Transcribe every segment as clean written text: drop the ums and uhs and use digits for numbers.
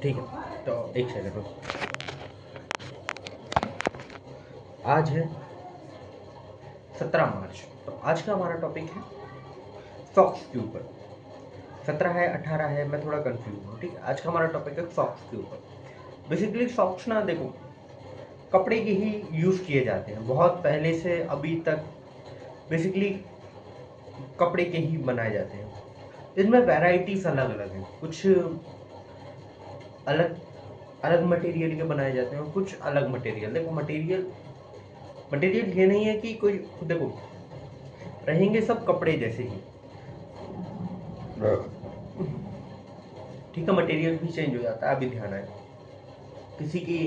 ठीक है, तो एक सेकंड रुको। आज है 17 मार्च। तो आज का हमारा टॉपिक है सॉक्स के ऊपर। 17 है 18 है, मैं थोड़ा कंफ्यूज हूँ। ठीक है, आज का हमारा टॉपिक है सॉक्स के ऊपर। बेसिकली सॉक्स ना देखो, कपड़े के ही यूज़ किए जाते हैं बहुत पहले से अभी तक। बेसिकली कपड़े के ही बनाए जाते हैं। इनमें वैरायटीज अलग अलग हैं, कुछ अलग अलग मटेरियल के बनाए जाते हैं और कुछ अलग मटेरियल। देखो मटेरियल मटेरियल ये नहीं है कि कोई, देखो रहेंगे सब कपड़े जैसे ही, ठीक है, मटेरियल भी चेंज हो जाता है। अभी ध्यान आए, किसी की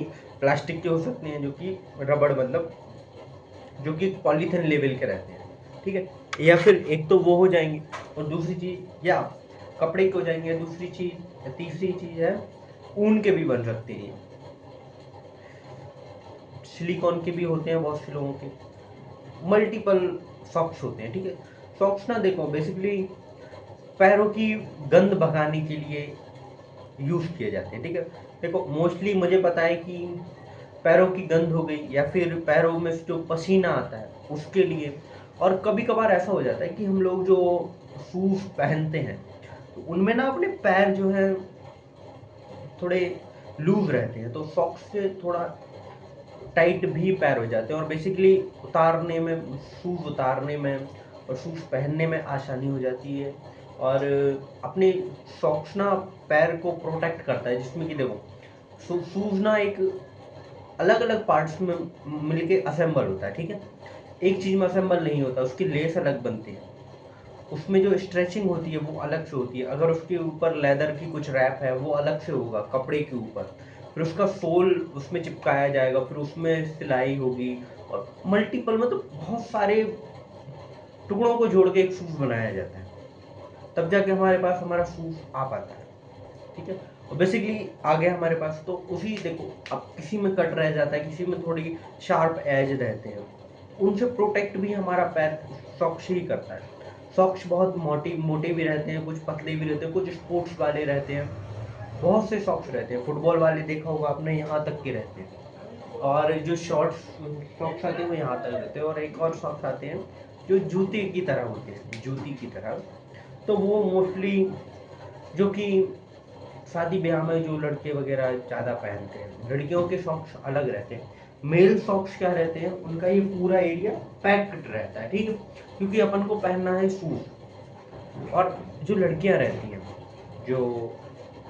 प्लास्टिक के हो सकते हैं, जो कि रबड़ मतलब जो कि पॉलीथिन लेवल के रहते हैं, ठीक है। या फिर एक तो वो हो जाएंगे, और दूसरी चीज या कपड़े के हो जाएंगे, दूसरी चीज तीसरी चीज है ऊन के भी बन सकते हैं, सिलिकॉन के भी होते हैं बहुत से लोगों के, मल्टीपल सॉक्स होते हैं। ठीक है, सॉक्स ना देखो बेसिकली पैरों की गंद भगाने के लिए यूज किए जाते हैं। ठीक है, देखो मोस्टली मुझे पता है कि पैरों की गंध हो गई या फिर पैरों में से जो पसीना आता है उसके लिए। और कभी कभार ऐसा हो जाता है कि हम लोग जो शूज पहनते हैं तो उनमें ना अपने पैर जो है थोड़े लूज रहते हैं, तो सॉक्स से थोड़ा टाइट भी पैर हो जाते हैं और बेसिकली उतारने में, शूज उतारने में और शूज पहनने में आसानी हो जाती है। और अपने सॉक्स ना पैर को प्रोटेक्ट करता है, जिसमें कि देखो शूज ना एक अलग अलग पार्ट्स में मिलके असेंबल होता है। ठीक है, एक चीज में असेंबल नहीं होता, उसकी लेस अलग बनती है, उसमें जो स्ट्रेचिंग होती है वो अलग से होती है। अगर उसके ऊपर लेदर की कुछ रैप है वो अलग से होगा कपड़े के ऊपर, फिर उसका सोल उसमें चिपकाया जाएगा, फिर उसमें सिलाई होगी और मल्टीपल मतलब बहुत सारे टुकड़ों को जोड़ के एक शूज बनाया जाता है, तब जाके हमारे पास हमारा शूज आ पाता है। ठीक है, और बेसिकली आ गया हमारे पास, तो उसी देखो अब किसी में कट रह जाता है, किसी में थोड़ी शार्प एज रहते हैं, उनसे प्रोटेक्ट भी हमारा पैर सॉक्स ही करता है। सॉक्स बहुत मोटे मोटे भी रहते हैं, कुछ पतले भी रहते हैं, कुछ स्पोर्ट्स वाले रहते हैं, बहुत से सॉक्स रहते हैं। फुटबॉल वाले देखा होगा आपने, यहाँ तक के रहते हैं। और जो शॉर्ट्स सॉक्स आते हैं वो यहाँ तक रहते हैं, और एक और सॉक्स आते हैं जो जूते की तरह होते हैं, जूती की तरह। तो वो मोस्टली जो कि शादी ब्याह में जो लड़के वगैरह ज्यादा पहनते हैं, लड़कियों के सॉक्स अलग रहते हैं। मेल सॉक्स क्या रहते हैं, उनका ये पूरा एरिया पैक्ड रहता है, ठीक है, क्योंकि अपन को पहनना है शूज। और जो लड़कियां रहती हैं, जो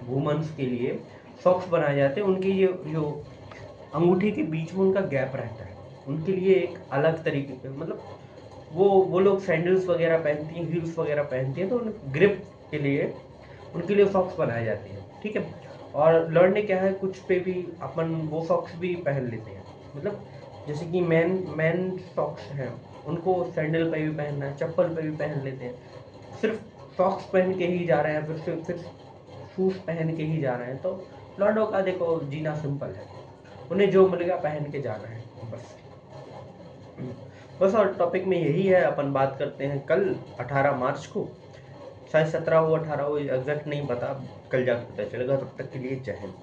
वुमेन्स के लिए सॉक्स बनाए जाते हैं, उनके ये जो अंगूठी के बीच में उनका गैप रहता है, उनके लिए एक अलग तरीके के मतलब वो लोग सैंडल्स वगैरह पहनती हैं, हील्स वगैरह पहनती हैं, तो उन ग्रिप के लिए उनके लिए सॉक्स बनाए जाते हैं। ठीक है, और लड़ने क्या है, कुछ पे भी अपन वो सॉक्स भी पहन लेते हैं, मतलब जैसे कि मैन सॉक्स हैं, उनको सैंडल पे भी पहनना है, चप्पल पे भी पहन लेते हैं। सिर्फ सॉक्स पहन के ही जा रहे हैं, फिर शूज पहन के ही जा रहे हैं, तो लड़ों का देखो जीना सिंपल है, उन्हें जो मिलेगा पहन के जाना है बस। बस, और टॉपिक में यही है। अपन बात करते हैं कल 18 मार्च को, शायद 17 हो 18 हो, एग्जैक्ट नहीं पता, कल जाकर पता चलेगा। तब तक के लिए जय हिंद।